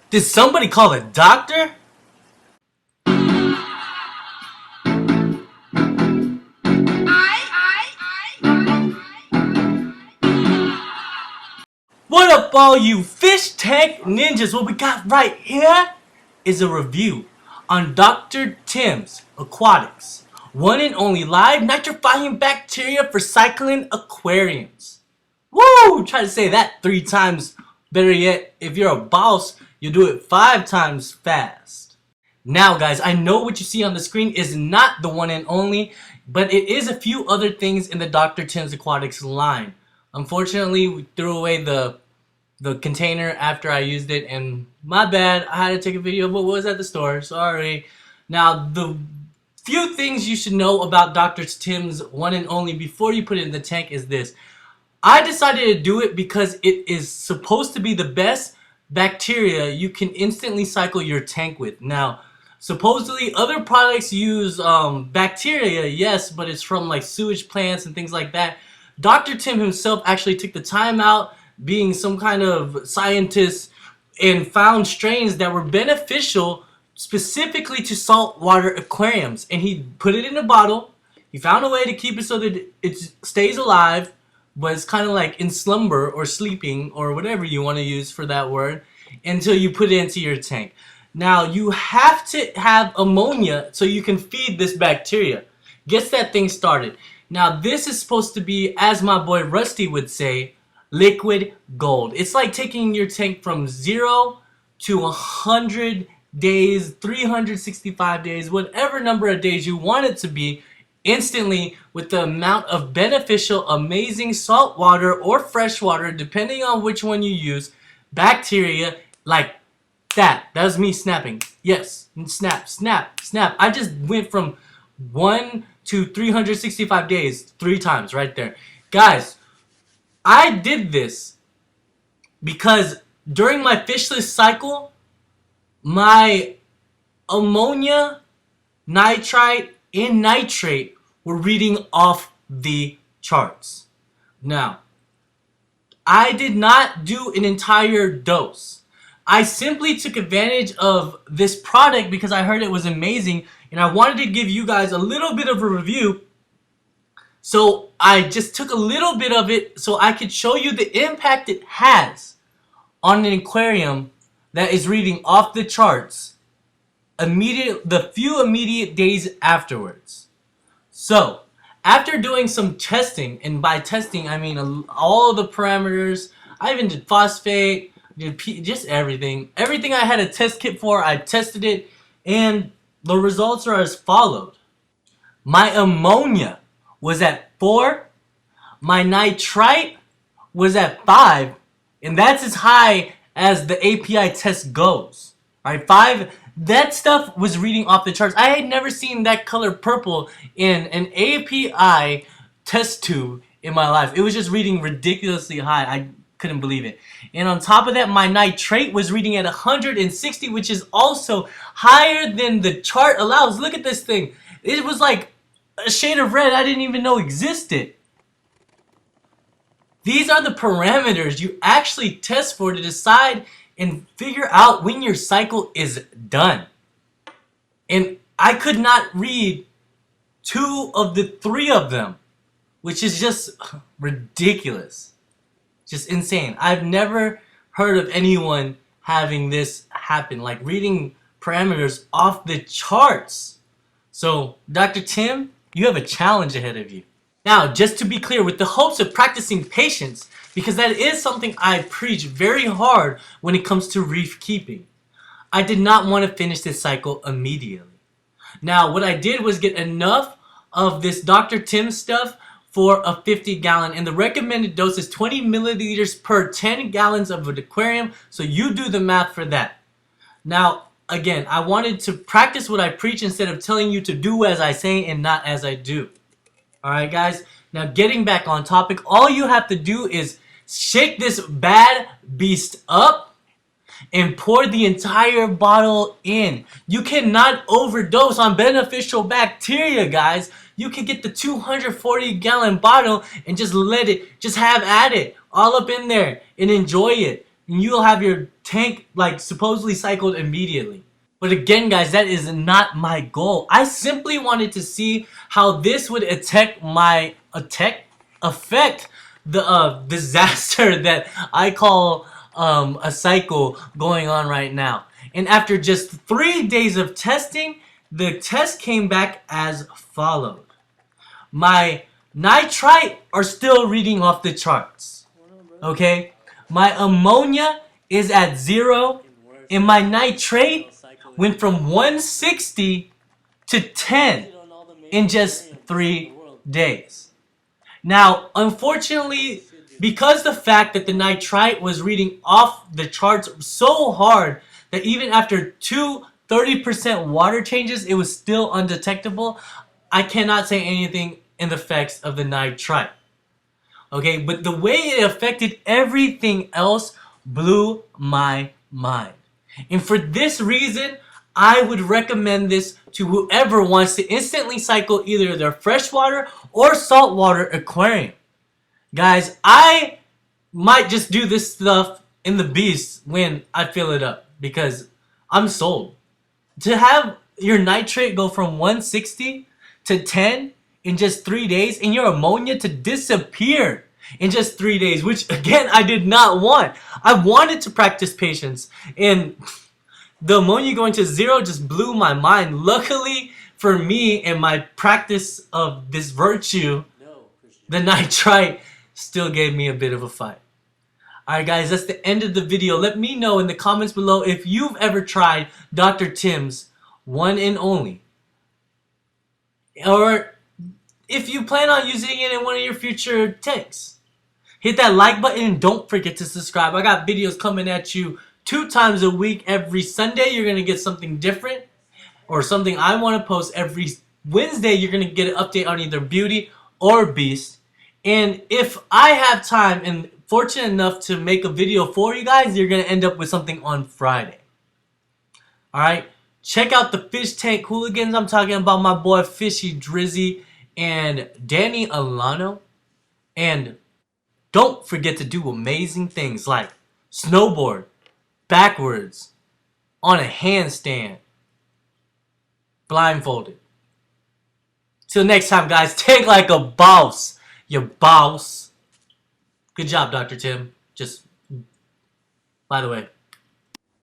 Did somebody call a doctor? What up, all you fish tank ninjas? What we got right here is a review on DrTims Aquatics One and Only live nitrifying bacteria for cycling aquariums. Woo! Try to say that 3 times. Better yet, if you're a boss, you do it 5 times fast. Now guys, I know what you see on the screen is not the one and only, but it is a few other things in the DrTims Aquatics line. Unfortunately, we threw away the container after I used it, and my bad, I had to take a video of what was at the store, sorry. Now, the few things you should know about DrTims One and Only before you put it in the tank is this. I decided to do it because it is supposed to be the best bacteria you can instantly cycle your tank with. Now, supposedly other products use bacteria, yes, but it's from like sewage plants and things like that. DrTim himself actually took the time out, being some kind of scientist, and found strains that were beneficial specifically to saltwater aquariums, and he put it in a bottle. He found a way to keep it so that it stays alive, but it's kind of like in slumber or sleeping or whatever you want to use for that word, until you put it into your tank. Now you have to have ammonia so you can feed this bacteria. Gets that thing started. Now this is supposed to be, as my boy Rusty would say, liquid gold. It's like taking your tank from 0 to 100 days, 365 days, whatever number of days you want it to be, instantly with the amount of beneficial, amazing saltwater or freshwater, depending on which one you use, bacteria like that. That was me snapping. Yes, snap, snap, snap. I just went from 1 to 365 days 3 times right there. Guys, I did this because during my fishless cycle, my ammonia, nitrite, and nitrate were reading off the charts. Now, I did not do an entire dose. I simply took advantage of this product because I heard it was amazing, and I wanted to give you guys a little bit of a review. So I just took a little bit of it so I could show you the impact it has on an aquarium that is reading off the charts the few immediate days afterwards. So after doing some testing, and by testing I mean all the parameters, I even did phosphate, just everything I had a test kit for, I tested it, and the results are as followed. My ammonia was at 4, my nitrite was at 5, and that's as high as the API test goes. Alright, 5, that stuff was reading off the charts. I had never seen that color purple in an API test tube in my life. It was just reading ridiculously high. I couldn't believe it. And on top of that, my nitrate was reading at 160, which is also higher than the chart allows. Look at this thing. It was like a shade of red I didn't even know existed. These are the parameters you actually test for to decide and figure out when your cycle is done. And I could not read 2 of the 3 of them, which is just ridiculous. Just insane. I've never heard of anyone having this happen, like reading parameters off the charts. So, DrTim, you have a challenge ahead of you. Now, just to be clear, with the hopes of practicing patience, because that is something I preach very hard when it comes to reef keeping, I did not want to finish this cycle immediately. Now, what I did was get enough of this DrTim stuff for a 50-gallon, and the recommended dose is 20 milliliters per 10 gallons of an aquarium, so you do the math for that. Now, again, I wanted to practice what I preach instead of telling you to do as I say and not as I do. Alright guys, now getting back on topic, all you have to do is shake this bad beast up and pour the entire bottle in. You cannot overdose on beneficial bacteria, guys. You can get the 240-gallon bottle and just let it, just have at it, all up in there, and enjoy it. And you'll have your tank like supposedly cycled immediately. But again, guys, that is not my goal. I simply wanted to see how this would affect the disaster that I call a cycle going on right now. And after just 3 days of testing, the test came back as followed. My nitrite are still reading off the charts. Okay? My ammonia is at 0, and my nitrate went from 160 to 10 in just 3 days. Now, unfortunately, because the fact that the nitrite was reading off the charts so hard that even after 30% water changes, it was still undetectable, I cannot say anything in the effects of the nitrite. Okay, but the way it affected everything else blew my mind. And for this reason, I would recommend this to whoever wants to instantly cycle either their freshwater or saltwater aquarium. Guys, I might just do this stuff in the beast when I fill it up because I'm sold. To have your nitrate go from 160 to 10 in just 3 days and your ammonia to disappear in just 3 days, which again I did not want. I wanted to practice patience, and the ammonia going to 0 just blew my mind. Luckily for me and my practice of this virtue, the nitrite still gave me a bit of a fight. Alright guys, that's the end of the video. Let me know in the comments below if you've ever tried DrTims One and Only, or if you plan on using it in one of your future tanks. Hit that like button and don't forget to subscribe. I got videos coming at you 2 times a week. Every Sunday you're going to get something different or something I want to post. Every Wednesday you're going to get an update on either beauty or beast. And if I have time and fortunate enough to make a video for you guys, you're going to end up with something on Friday. Alright, check out the fish tank hooligans. I'm talking about my boy FishyDrizzy and Danny Alano. And don't forget to do amazing things like snowboard backwards on a handstand blindfolded. Till next time, guys, tank like a boss. You boss. Good job, Dr. Tim. Just, by the way,